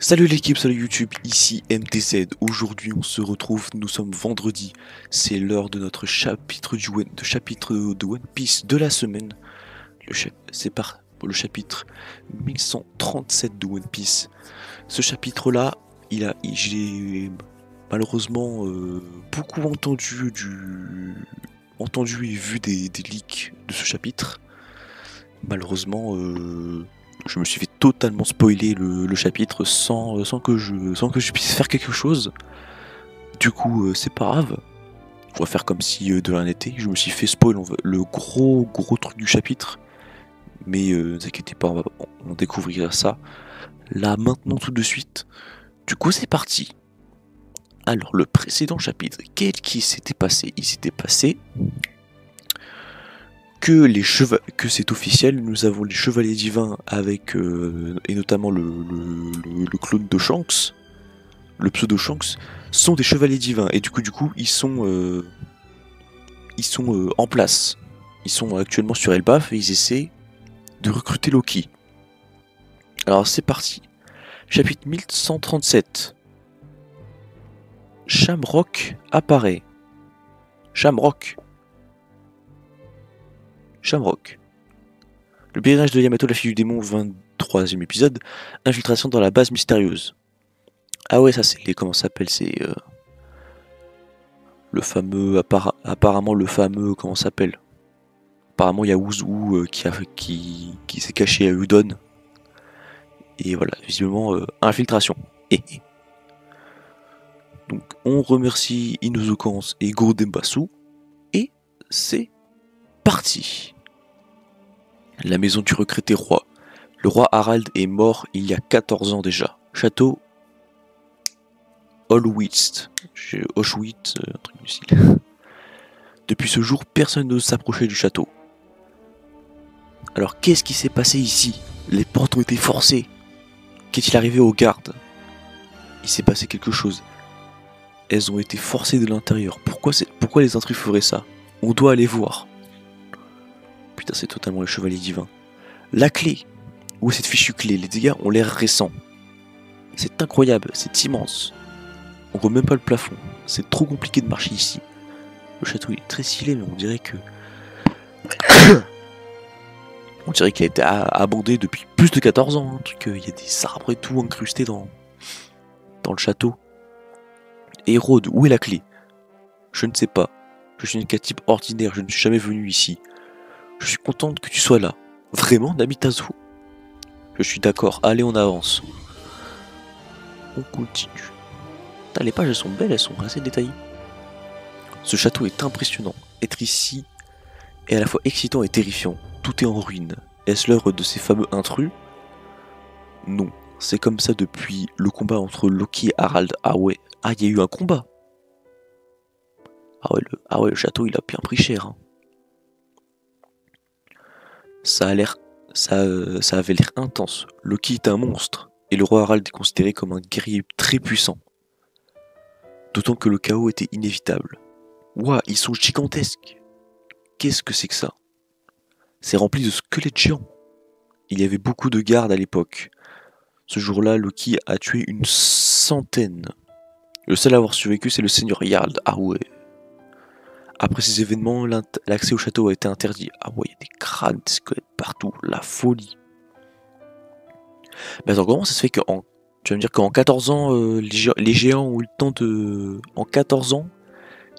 Salut l'équipe, salut YouTube, ici MTZ. Aujourd'hui on se retrouve, nous sommes vendredi. C'est l'heure de notre chapitre de One Piece de la semaine. C'est pour le chapitre 1137 de One Piece. Ce chapitre là, j'ai malheureusement beaucoup entendu et vu des leaks de ce chapitre. Malheureusement, je me suis fait totalement spoiler le chapitre sans que je puisse faire quelque chose. Du coup, c'est pas grave. On va faire comme si de rien n'était. Je me suis fait spoil le gros truc du chapitre. Mais ne vous inquiétez pas, on découvrira ça là maintenant tout de suite. Du coup, c'est parti. Alors, le précédent chapitre, qu'est-ce qui s'était passé? Il s'était passé que c'est officiel, nous avons les chevaliers divins avec et notamment le clone de Shanks, le pseudo Shanks, sont des chevaliers divins et du coup ils sont en place. Ils sont actuellement sur Elbaf et ils essaient de recruter Loki. Alors c'est parti. Chapitre 1137. Shamrock apparaît. Shamrock. Le pèlerinage de Yamato, la fille du démon, 23e épisode. Infiltration dans la base mystérieuse. Ah ouais, ça c'est comment ça s'appelle, c'est le fameux, apparemment le fameux, comment ça s'appelle. Apparemment il y a Ouzou qui s'est caché à Udon. Et voilà, visiblement infiltration. Donc on remercie Inozokans et Goro Dembasu. Et c'est parti. La maison du regretté roi. Le roi Harald est mort il y a 14 ans déjà. Château Auschwitz, un truc du style. Depuis ce jour, personne n'ose s'approcher du château. Alors qu'est-ce qui s'est passé ici? Les portes ont été forcées. Qu'est-il arrivé aux gardes? Il s'est passé quelque chose. Elles ont été forcées de l'intérieur. Pourquoi les intrus feraient ça? On doit aller voir. Putain, c'est totalement le chevalier divin. La clé. Où est cette fichue clé? Les dégâts ont l'air récents. C'est incroyable, c'est immense. On voit même pas le plafond. C'est trop compliqué de marcher ici. Le château il est très stylé, mais on dirait que... on dirait qu'il a été abandonné depuis plus de 14 ans. Un truc, il y a des arbres et tout incrustés dans le château. Hérode, où est la clé? Je ne sais pas. Je suis un type ordinaire, je ne suis jamais venu ici. Je suis contente que tu sois là. Vraiment, Namitazo? Je suis d'accord, allez on avance. On continue. Putain, les pages elles sont belles, elles sont assez détaillées. Ce château est impressionnant. Être ici est à la fois excitant et terrifiant. Tout est en ruine. Est-ce l'œuvre de ces fameux intrus? Non, c'est comme ça depuis le combat entre Loki et Harald. Ah ouais, il y a eu un combat. Ah ouais, le château il a bien pris cher. Hein. Ça avait l'air intense. Loki est un monstre, et le roi Harald est considéré comme un guerrier très puissant. D'autant que le chaos était inévitable. Ouah, ils sont gigantesques. Qu'est-ce que c'est que ça? C'est rempli de squelettes géants. Il y avait beaucoup de gardes à l'époque. Ce jour-là, Loki a tué une centaine. Le seul à avoir survécu, c'est le seigneur Jarl. Ah ouais. Après ces événements, l'accès au château a été interdit. Ah ouais, il y a des crânes, des squelettes partout. La folie. Mais attends, comment ça se fait tu vas me dire qu'en 14 ans, les géants ont eu le temps de... En 14 ans,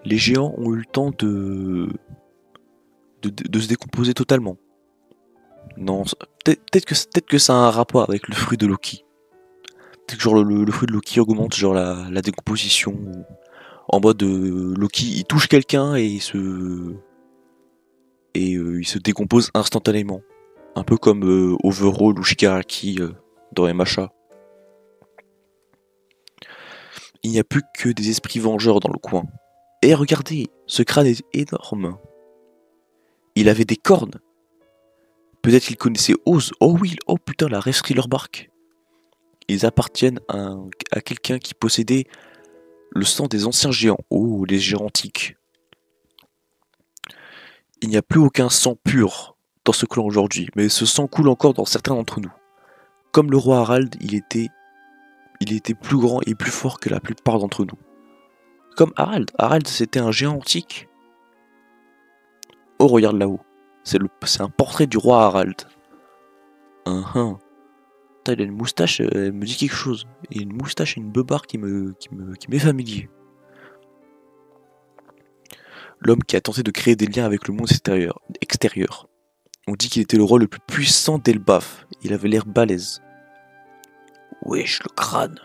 les géants ont eu le temps de se décomposer totalement. Non, peut-être que ça a un rapport avec le fruit de Loki. Peut-être que genre le fruit de Loki augmente genre la décomposition. En mode Loki, il touche quelqu'un et il se décompose instantanément. Un peu comme Overhaul ou Shigaraki dans MHA. Il n'y a plus que des esprits vengeurs dans le coin. Et regardez, ce crâne est énorme. Il avait des cornes. Peut-être qu'il connaissait Oz. Oh oui, oh putain, la rêve Thriller Bark. Ils appartiennent à quelqu'un qui possédait le sang des anciens géants. Oh, les géants antiques. Il n'y a plus aucun sang pur dans ce clan aujourd'hui, mais ce sang coule encore dans certains d'entre nous. Comme le roi Harald, il était il était plus grand et plus fort que la plupart d'entre nous. Comme Harald. Harald, c'était un géant antique. Oh, regarde là-haut. C'est un portrait du roi Harald. Putain, il a une moustache, elle me dit quelque chose. Il a une moustache et une beubare qui m'est familier. L'homme qui a tenté de créer des liens avec le monde extérieur. On dit qu'il était le roi le plus puissant d'Elbaf. Il avait l'air balèze. Wesh, le crâne.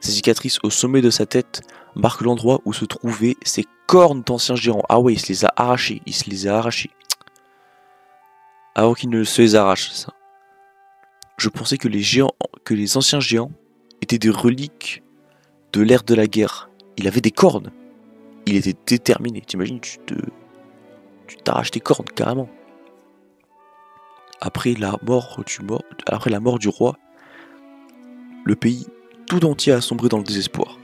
Ses cicatrices au sommet de sa tête marquent l'endroit où se trouvaient ses cornes d'anciens géants. Ah ouais, il se les a arrachés. Il se les a arrachés. Avant qu'il ne se les arrache, ça. Je pensais que les anciens géants étaient des reliques de l'ère de la guerre. Il avait des cornes. Il était déterminé. T'imagines, tu t'arraches tes cornes, carrément. Après la mort du roi, le pays tout entier a sombré dans le désespoir.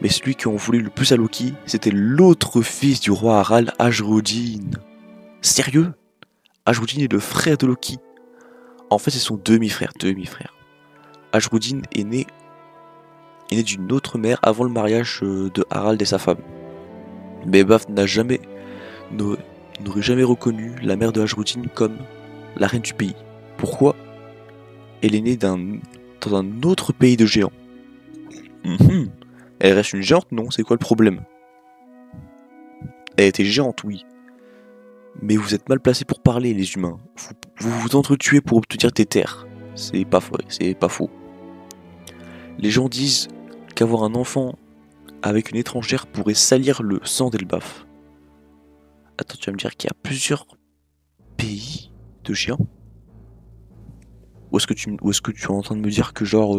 Mais celui qui en voulait le plus à Loki, c'était l'autre fils du roi Harald, Ajrodin. Sérieux? Ajrodin est le frère de Loki. En fait, c'est son demi-frère. Ajrodin est né d'une autre mère avant le mariage de Harald et sa femme. Mais Baf n'aurait jamais reconnu la mère de Ajrodin comme la reine du pays. Pourquoi? Elle est née dans un autre pays de géants. Elle reste une géante, non? C'est quoi le problème? Elle était géante, oui. Mais vous êtes mal placés pour parler, les humains. Vous vous entretuez pour obtenir des terres. C'est pas faux. Les gens disent qu'avoir un enfant avec une étrangère pourrait salir le sang d'Elbaf. Attends, tu vas me dire qu'il y a plusieurs pays de géants? Ou est-ce que tu es en train de me dire que genre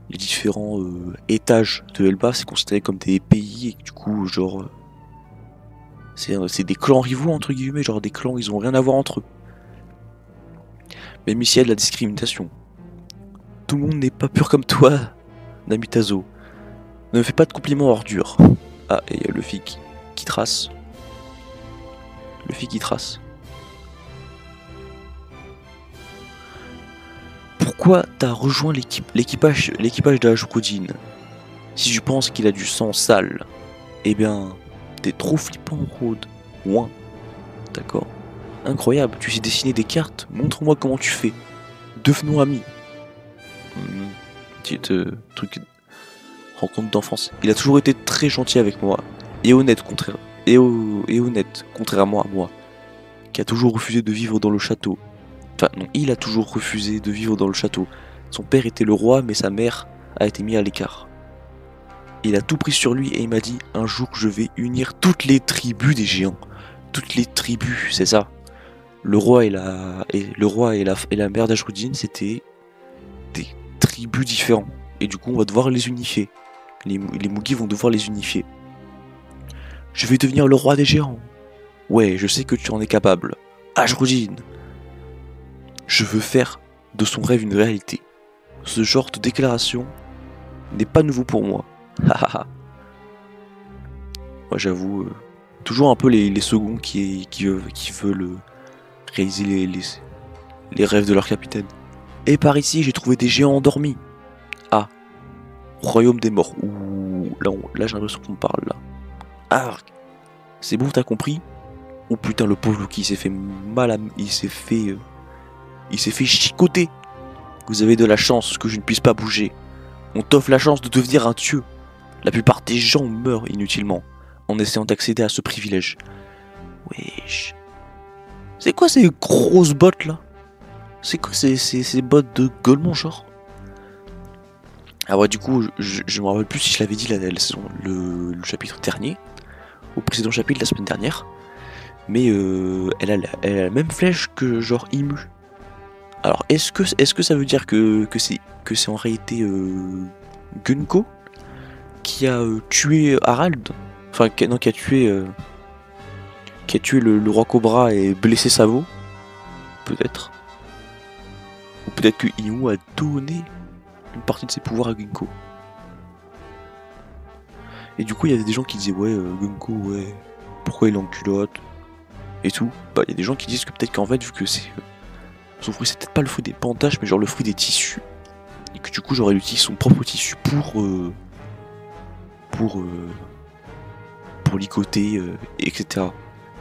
les différents étages de Elbaf c'est considéré comme des pays et que du coup genre c'est des clans rivaux entre guillemets, genre des clans ils ont rien à voir entre eux. Même ici il y a de la discrimination. Tout le monde n'est pas pur comme toi, Namitazo. Ne me fais pas de compliments ordures. Ah, et il y a Luffy qui trace. Luffy qui trace. Pourquoi t'as rejoint l'équipage de Ajrodin? Si tu penses qu'il a du sang sale, eh bien, t'es trop flippant, Rhodes. Ouin. D'accord. Incroyable, tu sais dessiner des cartes? Montre-moi comment tu fais. Devenons amis. Petite truc rencontre d'enfance. Il a toujours été très gentil avec moi et honnête contrairement à moi, qui a toujours refusé de vivre dans le château. Enfin non, il a toujours refusé de vivre dans le château. Son père était le roi, mais sa mère a été mise à l'écart. Il a tout pris sur lui et il m'a dit un jour je vais unir toutes les tribus des géants. Toutes les tribus, c'est ça. Le roi et la mère d'Ajrodin, c'était des tribus différents. Et du coup, on va devoir les unifier. Les Mugi vont devoir les unifier. Je vais devenir le roi des géants. Ouais, je sais que tu en es capable. Ajrodin. Je veux faire de son rêve une réalité. Ce genre de déclaration n'est pas nouveau pour moi. Hahaha. Moi j'avoue, toujours un peu les seconds qui veulent réaliser les rêves de leur capitaine. Et par ici, j'ai trouvé des géants endormis. Ah, royaume des morts. Ouh, là j'ai l'impression qu'on parle là. Ah, c'est bon, t'as compris? Oh putain, le pauvre Loki, il s'est fait mal, il s'est fait chicoter. Vous avez de la chance que je ne puisse pas bouger. On t'offre la chance de devenir un dieu. La plupart des gens meurent inutilement en essayant d'accéder à ce privilège. Wesh. C'est quoi ces grosses bottes là? C'est quoi ces bottes de Golemon genre? Ah ouais, du coup, je me rappelle plus si je l'avais dit le chapitre dernier, au précédent chapitre la semaine dernière, mais elle a la même flèche que genre Imu. Alors est-ce que ça veut dire que c'est en réalité Gunko qui a tué Harald, enfin qui a tué le roi Cobra et blessé Savo, peut-être, ou peut-être que Imu a donné une partie de ses pouvoirs à Gunko. Et du coup il y a des gens qui disaient ouais Gunko ouais pourquoi il est en culotte et tout. Bah il y a des gens qui disent que peut-être qu'en fait vu que c'est son fruit c'est peut-être pas le fruit des pantaches mais genre le fruit des tissus. Et que du coup genre elle utilise son propre tissu pour, ligoter, etc.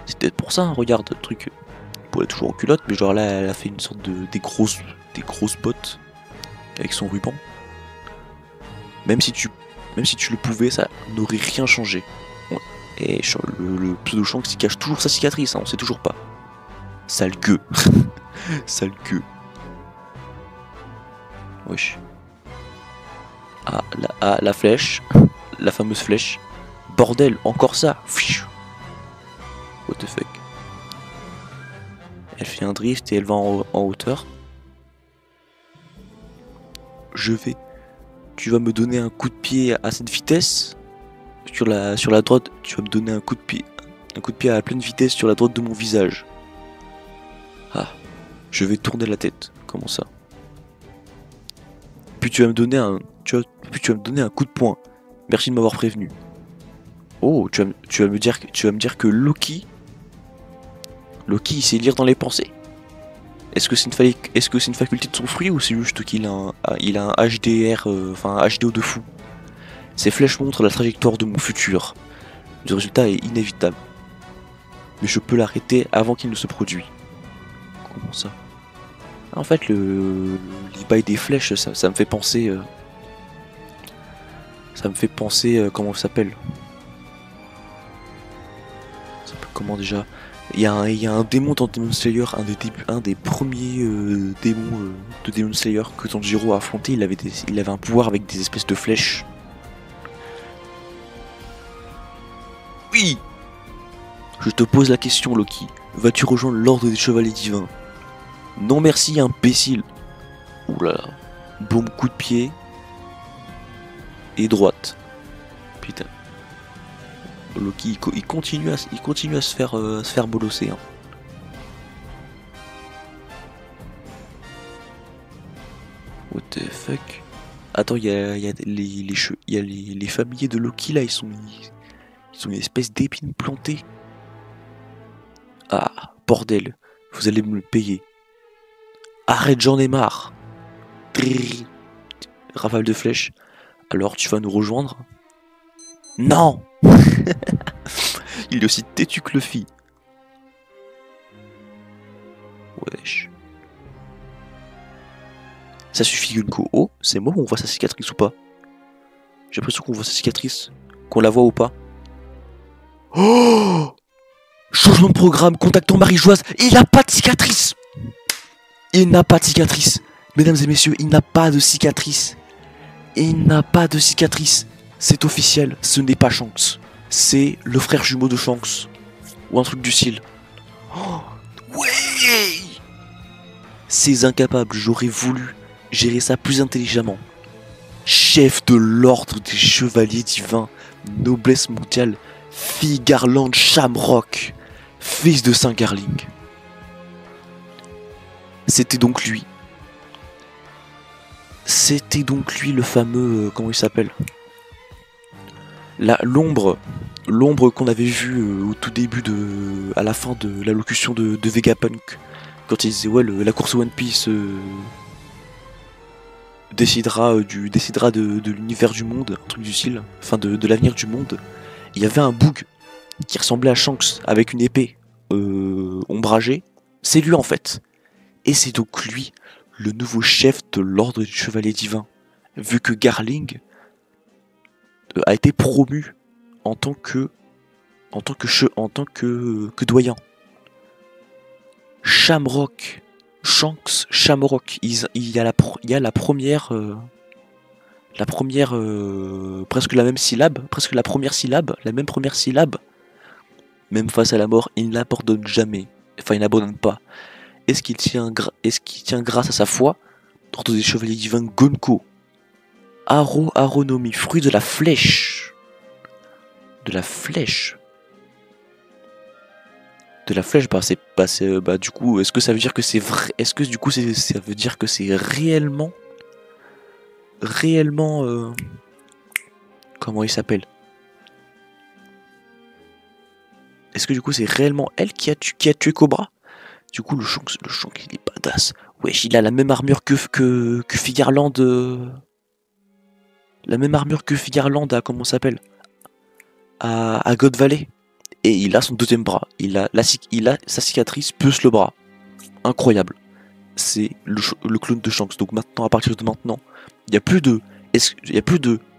C'est peut-être pour ça, hein, regarde, le truc. Elle est toujours en culotte, mais genre là elle a fait une sorte des grosses bottes avec son ruban. Même si tu le pouvais, ça n'aurait rien changé. Ouais. Et le pseudo Shanks il cache toujours sa cicatrice, hein, on sait toujours pas. Sale gueux. Sale gueux. Wesh. La flèche. La fameuse flèche. Bordel, encore ça. What the fuck. Elle fait un drift et elle va en hauteur. Tu vas me donner un coup de pied à cette vitesse. Sur la droite, tu vas me donner un coup de pied à pleine vitesse sur la droite de mon visage. Ah, je vais tourner la tête. Comment ça? Puis tu vas me donner un coup de poing. Merci de m'avoir prévenu. Oh, tu vas me dire que Loki il sait lire dans les pensées. Est-ce que c'est une faculté de son fruit ou c'est juste qu'il a un HDR, un HDO de fou? Ces flèches montrent la trajectoire de mon futur. Le résultat est inévitable. Mais je peux l'arrêter avant qu'il ne se produise. Comment ça? En fait, les bails des flèches, ça me fait penser... comment ça s'appelle? Comment déjà? Il y a un démon dans Demon Slayer, un des premiers démons de Demon Slayer que Tanjiro a affronté. Il avait un pouvoir avec des espèces de flèches. Oui! Je te pose la question, Loki. Vas-tu rejoindre l'ordre des chevaliers divins? Non merci, imbécile. Oula. Boum, coup de pied. Et droite. Putain. Loki, il continue à se faire bolosser. Hein. What the fuck? Attends, il y a les familiers de Loki là, ils ont une espèce d'épine plantée. Ah, bordel, vous allez me le payer. Arrête, j'en ai marre. Rafale de flèches. Alors tu vas nous rejoindre? Non. Il est aussi têtu que Luffy. Wesh. Ça suffit Gunko. Oh, c'est moi où on voit sa cicatrice ou pas? J'ai l'impression qu'on voit sa cicatrice. Qu'on la voit ou pas? Oh! Changement de programme, contactons Marie-Joise. Il n'a pas de cicatrice. Il n'a pas de cicatrice. Mesdames et messieurs, il n'a pas de cicatrice. Il n'a pas de cicatrice. C'est officiel, ce n'est pas Shanks. C'est le frère jumeau de Shanks. Ou un truc du style. Oh, ouais! Ces incapables, j'aurais voulu gérer ça plus intelligemment. Chef de l'ordre des chevaliers divins, noblesse mondiale, fille Garland Shamrock, fils de Saint Garling. C'était donc lui. C'était donc lui le fameux... comment il s'appelle? L'ombre qu'on avait vu au tout début à la fin de l'allocution de Vegapunk. Quand il disait ouais la course One Piece décidera de l'univers du monde, un truc du style, enfin de l'avenir du monde. Il y avait un Boog qui ressemblait à Shanks avec une épée ombragée. C'est lui en fait. Et c'est donc lui, le nouveau chef de l'ordre du chevalier divin. Vu que Garling a été promu en tant que doyen. Shamrock, Shanks, Shamrock, il y a la première presque la même syllabe, la même première syllabe. Même face à la mort, il n'abandonne jamais. Enfin, il n'abandonne pas. Est-ce qu'il tient grâce à sa foi? L'ordre des chevaliers divins Gonko. Aronomi, fruit de la flèche. De la flèche, du coup, est-ce que ça veut dire que c'est vrai? Est-ce que du coup, ça veut dire que c'est réellement, comment il s'appelle? Est-ce que du coup, c'est réellement elle qui a tué Cobra? Du coup, le Shanks, il est badass. Wesh, il a la même armure que Figarland. La même armure que Figarland à comment ça s'appelle, à God Valley. Et il a son deuxième bras. Il a sa cicatrice plus le bras. Incroyable. C'est le clone de Shanks. Donc maintenant, à partir de maintenant, il n'y a plus de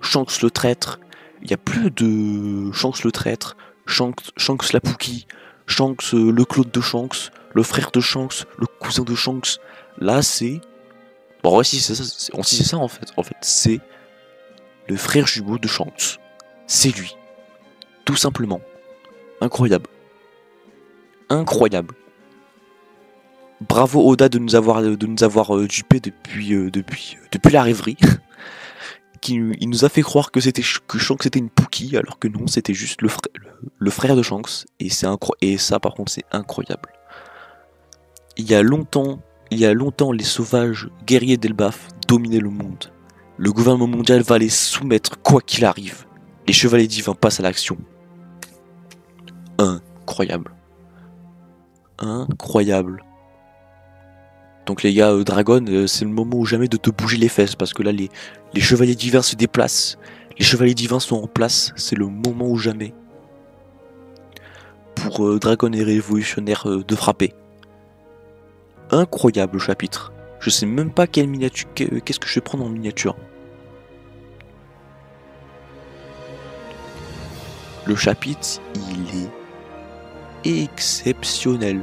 Shanks le traître. Il n'y a plus de Shanks le traître. Shanks la Pookie. Shanks le clone de Shanks. Le frère de Shanks. Le cousin de Shanks. Là, c'est... Bon, ouais, si c'est ça, c'est ça en fait. En fait, c'est le frère jumeau de Shanks. C'est lui. Tout simplement. Incroyable. Incroyable. Bravo Oda de nous avoir dupé depuis la rêverie. Il nous a fait croire que Shanks était une Pookie, alors que non, c'était juste le frère de Shanks. Et ça par contre c'est incroyable. Il y a longtemps, les sauvages guerriers d'Elbaf dominaient le monde. Le gouvernement mondial va les soumettre quoi qu'il arrive. Les chevaliers divins passent à l'action. Incroyable. Incroyable. Donc les gars, Dragon, c'est le moment ou jamais de te bouger les fesses, parce que là les chevaliers divins se déplacent, les chevaliers divins sont en place, c'est le moment ou jamais pour Dragon et Révolutionnaire de frapper. Incroyable chapitre. Je sais même pas quelle miniature, qu'est-ce que je vais prendre en miniature. Le chapitre, il est exceptionnel.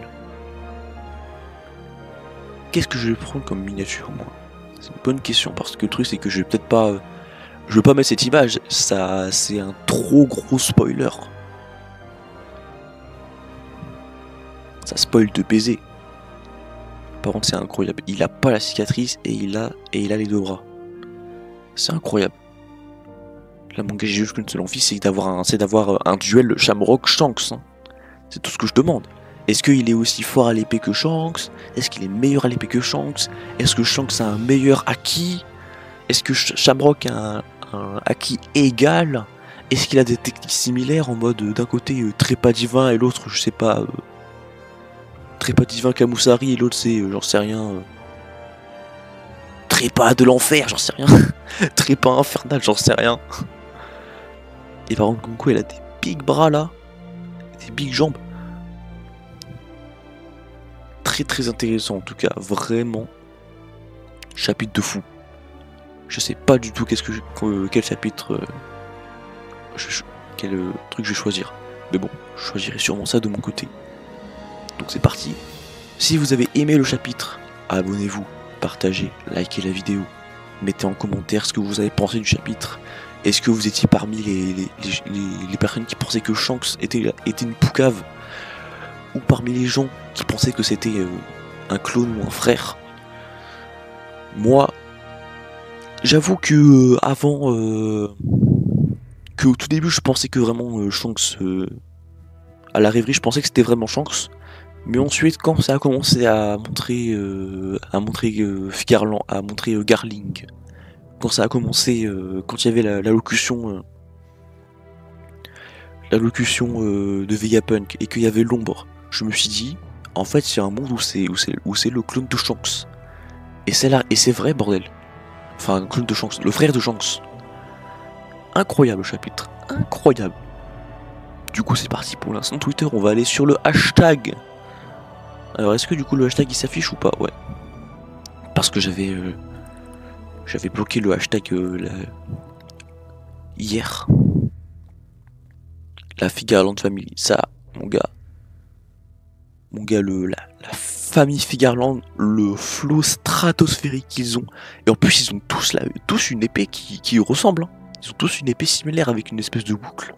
Qu'est-ce que je vais prendre comme miniature, moi? C'est une bonne question, parce que le truc c'est que je vais peut-être pas... Je vais pas mettre cette image, ça c'est un trop gros spoiler. Ça spoil de baiser. Par contre c'est incroyable, il a pas la cicatrice et il a les deux bras. C'est incroyable. Là mon gars, j'ai juste qu'une seule envie, c'est d'avoir un duel Shamrock Shanks. Hein. C'est tout ce que je demande. Est-ce qu'il est aussi fort à l'épée que Shanks? Est-ce qu'il est meilleur à l'épée que Shanks? Est-ce que Shanks a un meilleur haki? Est-ce que Shamrock a un haki égal? Est-ce qu'il a des techniques similaires en mode d'un côté trépas divin et l'autre je sais pas trépas divin Kamusari et l'autre c'est j'en sais rien trépas de l'enfer, j'en sais rien. Trépas infernal, j'en sais rien. Et par contre Gonko il a des big bras là, des big jambes. Très très intéressant en tout cas, vraiment. Chapitre de fou. Je sais pas du tout quel chapitre, quel truc je vais choisir. Mais bon, je choisirai sûrement ça de mon côté. Donc c'est parti. Si vous avez aimé le chapitre, abonnez-vous, partagez, likez la vidéo. Mettez en commentaire ce que vous avez pensé du chapitre. Est-ce que vous étiez parmi les personnes qui pensaient que Shanks était une poucave? Ou parmi les gens qui pensaient que c'était un clone ou un frère? Moi, j'avoue que avant, que au tout début, je pensais que vraiment Shanks, à la rêverie, je pensais que c'était vraiment Shanks. Mais ensuite, quand ça a commencé à montrer Figarland, à montrer Garling, quand ça a commencé, quand il y avait la locution de Vegapunk et qu'il y avait l'ombre, je me suis dit, en fait, c'est un monde où c'est le clone de Shanks. Et c'est là, et c'est vrai, bordel. Enfin, le clone de Shanks, le frère de Shanks. Incroyable chapitre, incroyable. Du coup, c'est parti pour l'instant Twitter. On va aller sur le hashtag. Alors, est-ce que du coup le hashtag il s'affiche ou pas? Ouais. Parce que j'avais bloqué le hashtag hier. La Figarland Family, ça, mon gars, la famille Figarland, le flow stratosphérique qu'ils ont, et en plus ils ont tous une épée qui ressemble, hein. Ils ont tous une épée similaire avec une espèce de boucle.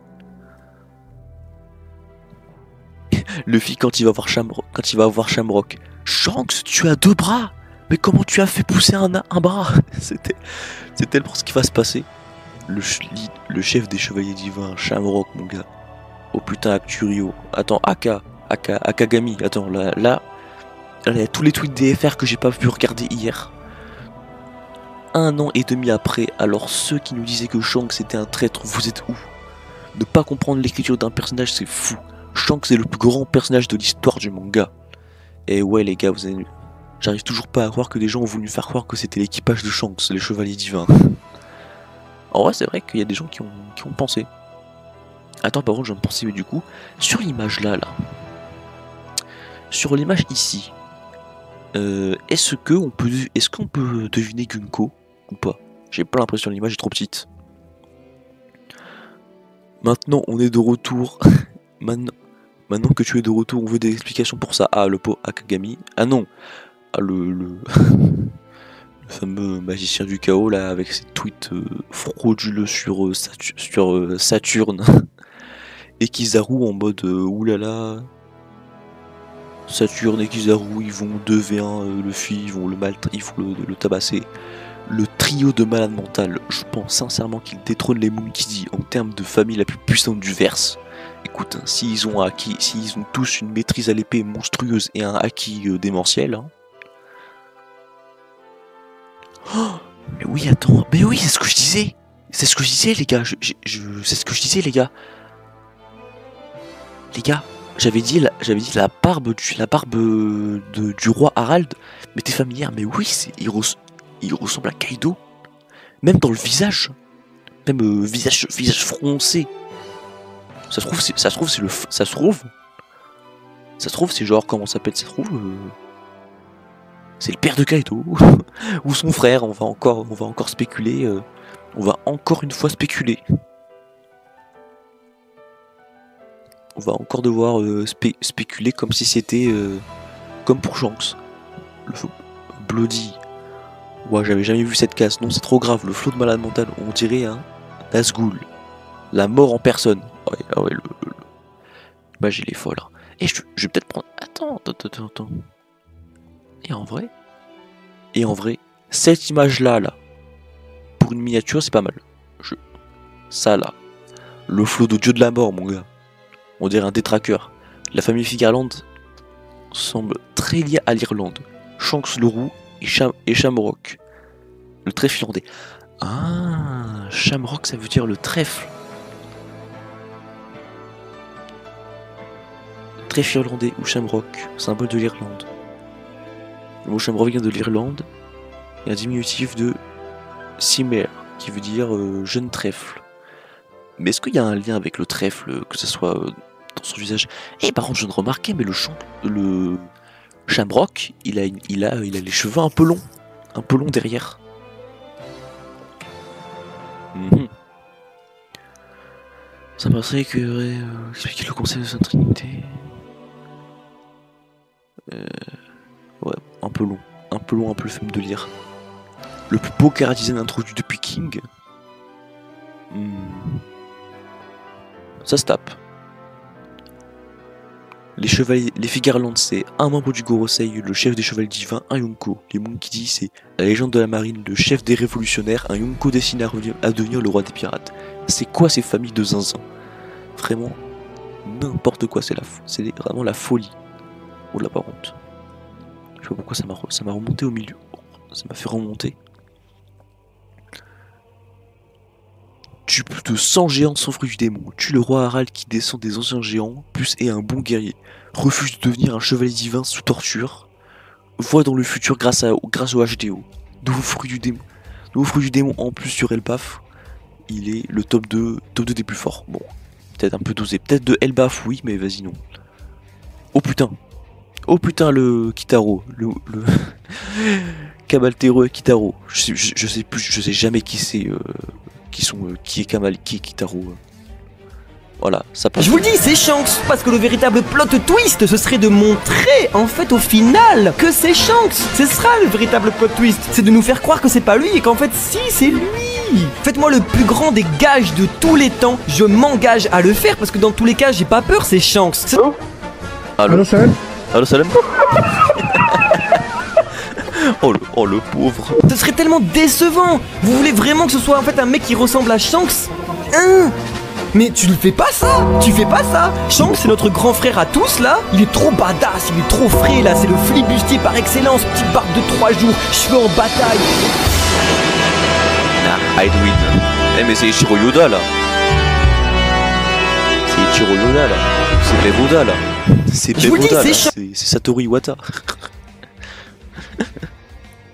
Luffy quand il va voir Shamrock, Shanks, tu as deux bras, mais comment tu as fait pousser un bras? C'est tellement ce qui va se passer. Le chef des chevaliers divins, Shamrock, mon gars. Oh putain, Acturio. Attends, Akagami. Attends, là, il y a tous les tweets DFR que j'ai pas pu regarder hier. 1 an et demi après, alors ceux qui nous disaient que Shanks était un traître, vous êtes où? Ne pas comprendre l'écriture d'un personnage, c'est fou. Shanks est le plus grand personnage de l'histoire du manga. Et ouais les gars, J'arrive toujours pas à croire que des gens ont voulu faire croire que c'était l'équipage de Shanks, les chevaliers divins. En vrai, c'est vrai qu'il y a des gens qui ont pensé. Attends, par contre, je viens de penser, mais du coup, sur l'image là, sur l'image ici, est-ce qu'on peut deviner Gunko ou pas? J'ai pas l'impression, l'image est trop petite. Maintenant, on est de retour. Maintenant que tu es de retour, on veut des explications pour ça. Ah, le pot Akagami. Ah non. Ah, le fameux magicien du chaos là, avec ses tweets frauduleux sur Saturne. Et Kizaru en mode oulala. Saturne et Kizaru, ils vont 2v1 Luffy, ils vont le tabasser. Le trio de malades mentales, je pense sincèrement qu'ils détrônent les Monkey en termes de famille la plus puissante du verse. Écoute, hein, s'ils ont tous une maîtrise à l'épée monstrueuse et un acquis démentiel. Hein. Oh, mais oui, attends, mais oui, c'est ce que je disais. C'est ce que je disais, les gars. C'est ce que je disais, les gars. Les gars, j'avais dit la barbe du roi Harald. Mais t'es familière, mais oui, il ressemble à Kaido. Même dans le visage. Même visage froncé. Ça se trouve, c'est genre, comment ça s'appelle, ça se trouve, c'est le père de Kaido. Ou son frère, on va encore spéculer. On va encore une fois spéculer. On va encore devoir spéculer comme si c'était comme pour Shanks. Le Bloody. Ouais, j'avais jamais vu cette case. Non, c'est trop grave. Le flot de malade mental, on dirait un Nazgûl. La mort en personne. Ouais, ah ouais, l'image il est folle. Hein. Et je vais peut-être prendre. Attends. Et en vrai, cette image-là, pour une miniature, c'est pas mal. Ça là. Le flot de dieu de la mort, mon gars. On dirait un détraqueur. La famille Figarland semble très liée à l'Irlande. Shanks le roux et Shamrock. Le trèfle irlandais. Ah, Shamrock, ça veut dire le trèfle. Trèfle irlandais ou Shamrock, symbole de l'Irlande. Le mot Shamrock vient de l'Irlande et un diminutif de Simmer, qui veut dire jeune trèfle. Mais est-ce qu'il y a un lien avec le trèfle, que ce soit dans son visage? Et par contre, je ne remarquais, mais le Shamrock, il a les cheveux un peu longs derrière. Ça me paraîtrait que expliquer le concept de sa trinité. Ouais, un peu long, un peu le film de lire. Le plus beau chara-design introduit depuis King. Ça se tape. Les Figarland, c'est un membre du Gorosei, le chef des chevaliers divins, un Yonko. Les Monkey, c'est la légende de la marine, le chef des révolutionnaires, un Yonko destiné à devenir le roi des pirates. C'est quoi ces familles de zinzin? Vraiment, n'importe quoi, c'est vraiment la folie. Oh là, par contre. Je sais pas pourquoi ça m'a remonté au milieu. Ça m'a fait remonter. Tue plus de 100 géants sans fruit du démon. Tue le roi Harald qui descend des anciens géants, plus est un bon guerrier. Refuse de devenir un chevalier divin sous torture. Voit dans le futur grâce au HDO. Nouveau fruit du démon en plus sur Elbaf. Il est le top 2 des plus forts. Bon, peut-être un peu dosé. Peut-être de Elbaf, oui, mais vas-y, non. Oh putain, le Kitaro. Le Kabaltero Kitaro. Je sais jamais qui c'est. Qui est Kamal, qui est Kitaro. Voilà, ça passe. Je vous le dis, c'est Shanks, parce que le véritable plot twist, ce serait de montrer, en fait, au final, que c'est Shanks. Ce sera le véritable plot twist. C'est de nous faire croire que c'est pas lui et qu'en fait, si, c'est lui. Faites-moi le plus grand des gages de tous les temps. Je m'engage à le faire parce que dans tous les cas, j'ai pas peur, c'est Shanks. Allo Salem. Oh le pauvre. Ce serait tellement décevant. Vous voulez vraiment que ce soit en fait un mec qui ressemble à Shanks? Mais tu ne fais pas ça. Shanks, c'est notre grand frère à tous là. Il est trop badass, il est trop frais là. C'est le flibustier par excellence. Petite barbe de 3 jours, cheveux en bataille. I'd win. Mais c'est Ichiro Yoda là. C'est Bevoda là. C'est Satoru Iwata.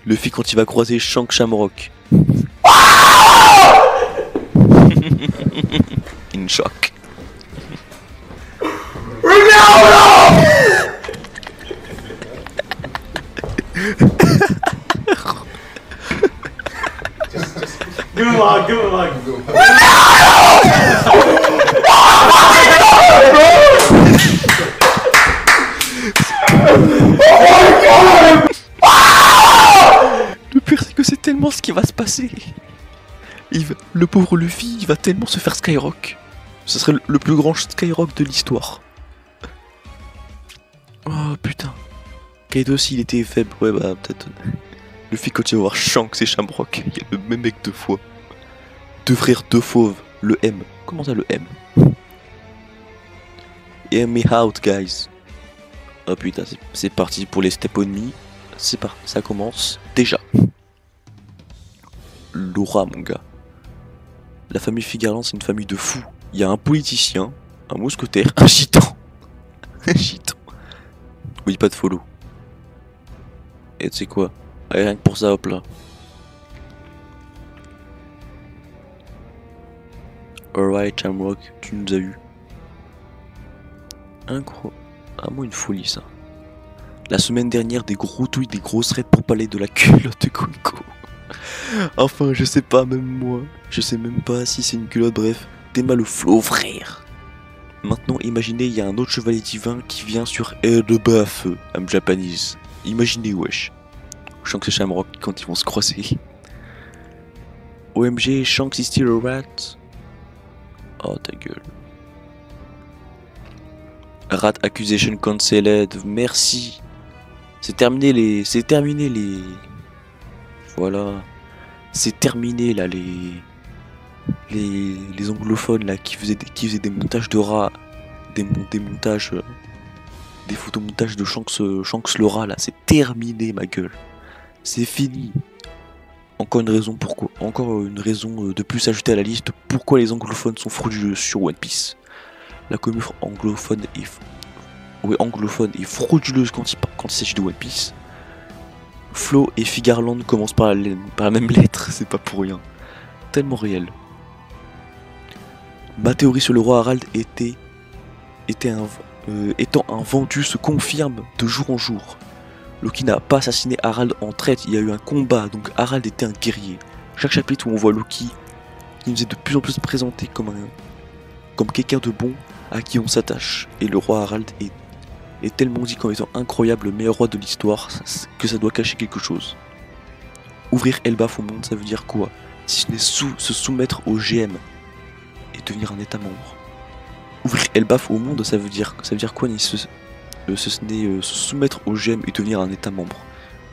Luffy quand il va croiser Shanks Shamrock. In shock. Give him a hug. Le pire c'est que c'est tellement ce qui va se passer. Le pauvre Luffy, il va tellement se faire Skyrock. Ce serait le plus grand Skyrock de l'histoire. Oh putain. Kaido s'il était faible, ouais bah peut-être. Luffy quand il va voir Shanks et Shamrock, il y a le même mec deux fois. Deux frères, deux fauves, le M. Comment ça le M? Hear me out guys. Oh putain, c'est parti pour les Step on Me. C'est parti, ça commence déjà. Laura mon gars. La famille Figarland c'est une famille de fous. Il y a un politicien, un mousquetaire, un gitan. Un gitan. Oui, pas de follow. Et tu sais quoi? Allez, rien que pour ça, hop là. Alright, Shamrock, tu nous as eu. Incroyable. Ah, moi, une folie ça. La semaine dernière, des gros tweets, des grosses raids pour parler de la culotte de Konko. Enfin, je sais pas, même moi. Je sais même pas si c'est une culotte, bref. T'es mal au flow, frère. Maintenant, imaginez, il y a un autre chevalier divin qui vient sur Elbaf, I'm Japanese. Imaginez, wesh. Shanks et Shamrock quand ils vont se croiser. OMG, Shanks is still a rat. Oh ta gueule. Rat accusation cancelled. Merci. C'est terminé les. Voilà. C'est terminé là les anglophones là qui faisaient des montages de rats. Des montages. Des photomontages de Shanks le rat là. C'est terminé ma gueule. C'est fini. Encore une raison de plus ajouter à la liste pourquoi les anglophones sont frauduleux sur One Piece. La communauté anglophone est frauduleuse quand il s'agit de One Piece. Flo et Figarland commencent par la même lettre, c'est pas pour rien. Tellement réel. Ma théorie sur le roi Harald étant un vendu se confirme de jour en jour. Loki n'a pas assassiné Harald en traite, il y a eu un combat, donc Harald était un guerrier. Chaque chapitre où on voit Loki, il nous est de plus en plus présenté comme quelqu'un de bon à qui on s'attache. Et le roi Harald est tellement dit comme étant incroyable, le meilleur roi de l'histoire, que ça doit cacher quelque chose. Ouvrir Elbaf au monde, ça veut dire quoi? Si ce n'est se soumettre au GM et devenir un état membre. Ouvrir Elbaf au monde, ça veut dire quoi ce n'est se soumettre au GM et devenir un état membre.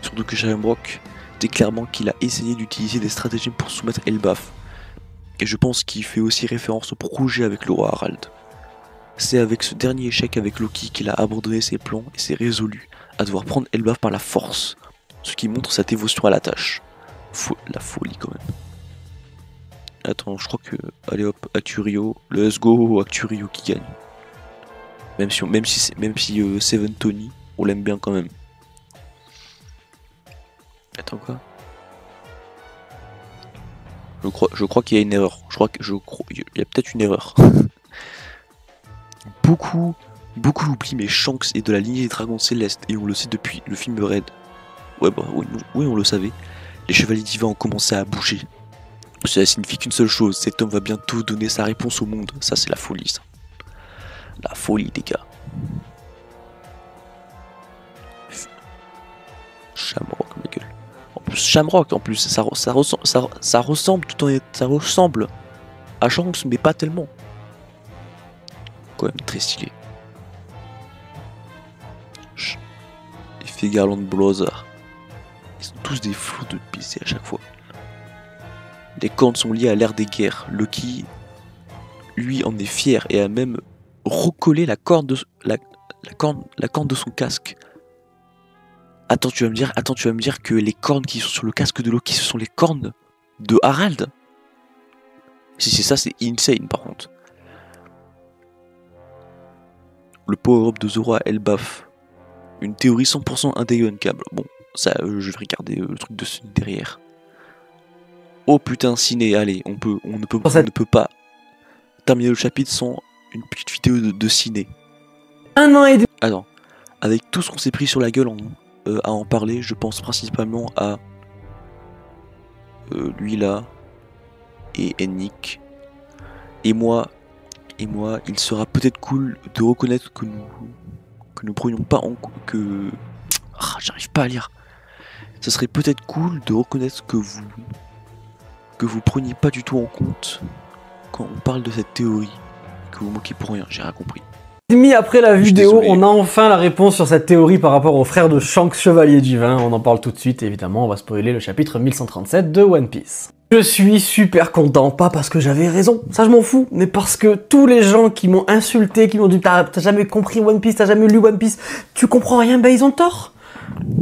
Surtout que Shamrock dit clairement qu'il a essayé d'utiliser des stratagèmes pour soumettre Elbaf. Et je pense qu'il fait aussi référence au projet avec le roi Harald. C'est avec ce dernier échec avec Loki qu'il a abandonné ses plans et s'est résolu à devoir prendre Elbaf par la force. Ce qui montre sa dévotion à la tâche. La folie quand même. Attends, je crois que... Allez hop, Acturio, let's go, Acturio qui gagne. Même si Seven Tony, on l'aime bien quand même. Attends quoi? Je crois qu'il y a une erreur. Il y a peut-être une erreur. Beaucoup l'oublient, mais Shanks est de la lignée des dragons célestes et on le sait depuis le film Red. Ouais bah oui on le savait. Les chevaliers divins ont commencé à bouger. Cela signifie qu'une seule chose, cet homme va bientôt donner sa réponse au monde. Ça c'est la folie ça. La folie les gars. Shamrock ma gueule. En plus Shamrock en plus ça ressemble à Shanks mais pas tellement. Quand même très stylé. Les Figarland Brothers. Ils sont tous des flous de PC à chaque fois. Les cornes sont liées à l'ère des guerres. Loki, lui, en est fier et a même recollé la corne de son casque. Attends, tu vas me dire que les cornes qui sont sur le casque de Loki, ce sont les cornes de Harald? Si c'est ça, c'est insane par contre. Le power-up de Zoro à Elbaf. Une théorie 100% indebunkable. Bon, Ça, je vais regarder le truc de Ciné derrière. Oh putain, Ciné, allez, on ne peut pas terminer le chapitre sans une petite vidéo de Ciné. 1 an et demi. Attends, avec tout ce qu'on s'est pris sur la gueule à en parler, je pense principalement à lui là et Ennick. Et moi, il sera peut-être cool de reconnaître que nous prenions pas en compte que... Ah, j'arrive pas à lire. Ça serait peut-être cool de reconnaître que vous preniez pas du tout en compte quand on parle de cette théorie. Que vous moquez pour rien, j'ai rien compris. Demi après la vidéo, on a enfin la réponse sur cette théorie par rapport au frère de Shanks, Chevalier Divin. On en parle tout de suite, évidemment, on va spoiler le chapitre 1137 de One Piece. Je suis super content, pas parce que j'avais raison, ça je m'en fous, mais parce que tous les gens qui m'ont insulté, qui m'ont dit t'as jamais compris One Piece, t'as jamais lu One Piece, tu comprends rien, ben ils ont tort.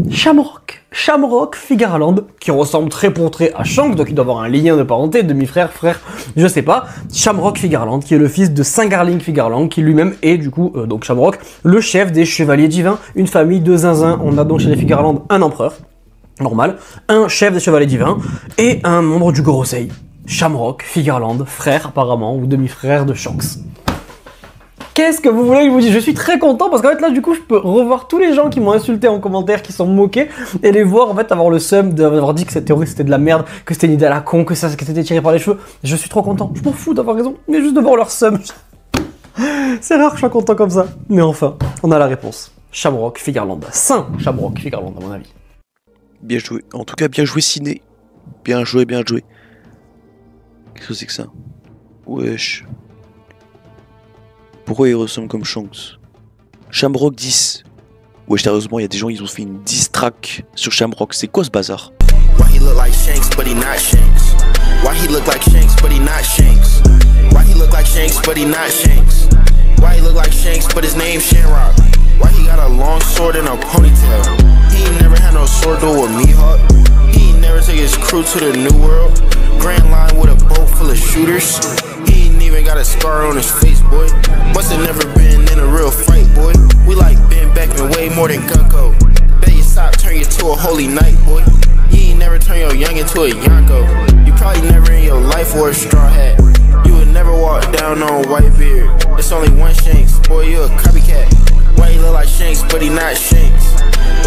Shamrock Figarland, qui ressemble très pour trait à Shanks, donc il doit avoir un lien de parenté, demi-frère, frère, je sais pas. Shamrock Figarland, qui est le fils de Singarling Figarland, qui lui-même est du coup, donc Shamrock, le chef des Chevaliers Divins, une famille de zinzins. On a donc chez les Figarland un empereur, normal, un chef des Chevaliers Divins, et un membre du Gorosei. Shamrock Figarland, frère apparemment, ou demi-frère de Shanks. Qu'est-ce que vous voulez que je vous dise? Je suis très content parce qu'en fait là du coup je peux revoir tous les gens qui m'ont insulté en commentaire, qui sont moqués, et les voir en fait avoir le seum d'avoir dit que cette théorie c'était de la merde, que c'était une idée à la con, que c'était tiré par les cheveux. Je suis trop content, je m'en fous d'avoir raison, mais juste de voir leur seum. C'est rare que je sois content comme ça. Mais enfin, on a la réponse. Shamrock Figarland. Saint Shamrock Figarland à mon avis. Bien joué, en tout cas bien joué Ciné. Bien joué, bien joué. Qu'est-ce que c'est que ça? Wesh. Pourquoi il ressemble comme Shanks? Shamrock 10. Wesh, sérieusement, il y a des gens, ils ont fait une diss track sur Shamrock. C'est quoi ce bazar? Why he look like Shanks, but he not Shanks? Why he look like Shanks, but he not Shanks? Why he look like Shanks, but he not Shanks? Why he look like Shanks, but his name's Shamrock? Why he got a long sword and a ponytail? He ain't never had no sword duel with Mihawk. He ain't never took his crew to the New World. Grand Line with a boat full of shooters. He ain't even got a scar on his face, boy. Must have never been in a real fight, boy. We like Ben Beckman way more than Gunko. Bet you stop, turn you to a holy knight, boy. You ain't never turn your young into a Yonko. You probably never in your life wore a straw hat. You would never walk down on Whitebeard. It's only one Shanks, boy, you a copycat. Why he look like Shanks, but he not Shanks?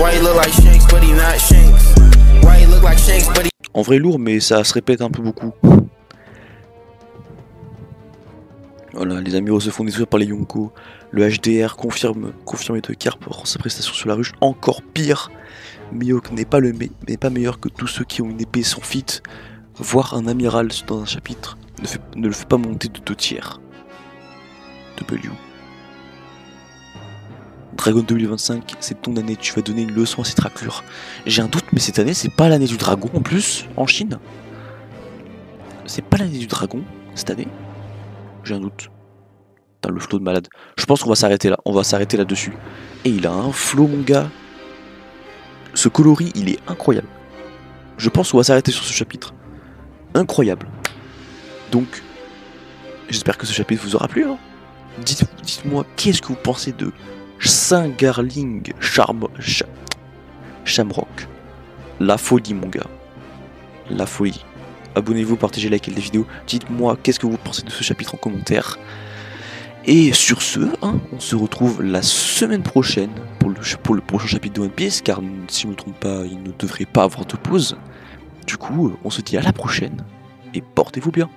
Why he look like Shanks, but he not Shanks? Why he look like Shanks, but he... En vrai lourd, mais ça se répète un peu beaucoup. Voilà, les amis se font détruire par les Yonko. Le HDR confirmé de Carp pour sa prestation sur la ruche. Encore pire. Mihawk n'est pas meilleur que tous ceux qui ont une épée sans fit. Voir un amiral dans un chapitre ne le fait pas monter de 2 tiers. W. Dragon 2025, c'est ton année, tu vas donner une leçon à cette raclure. J'ai un doute, mais cette année, c'est pas l'année du dragon en plus, en Chine. C'est pas l'année du dragon, cette année. J'ai un doute. Putain, le flow de malade. Je pense qu'on va s'arrêter là, on va s'arrêter là-dessus. Et il a un flow, mon gars. Ce coloris, il est incroyable. Je pense qu'on va s'arrêter sur ce chapitre. Incroyable. Donc, j'espère que ce chapitre vous aura plu. Hein. Dites-moi, qu'est-ce que vous pensez de Singarling Shamrock? La folie, mon gars. La folie. Abonnez-vous, partagez, likez la vidéo. Dites-moi qu'est-ce que vous pensez de ce chapitre en commentaire. Et sur ce, hein, on se retrouve la semaine prochaine pour le prochain chapitre de One Piece, car si je ne me trompe pas, il ne devrait pas avoir de pause. Du coup, on se dit à la prochaine, et portez-vous bien.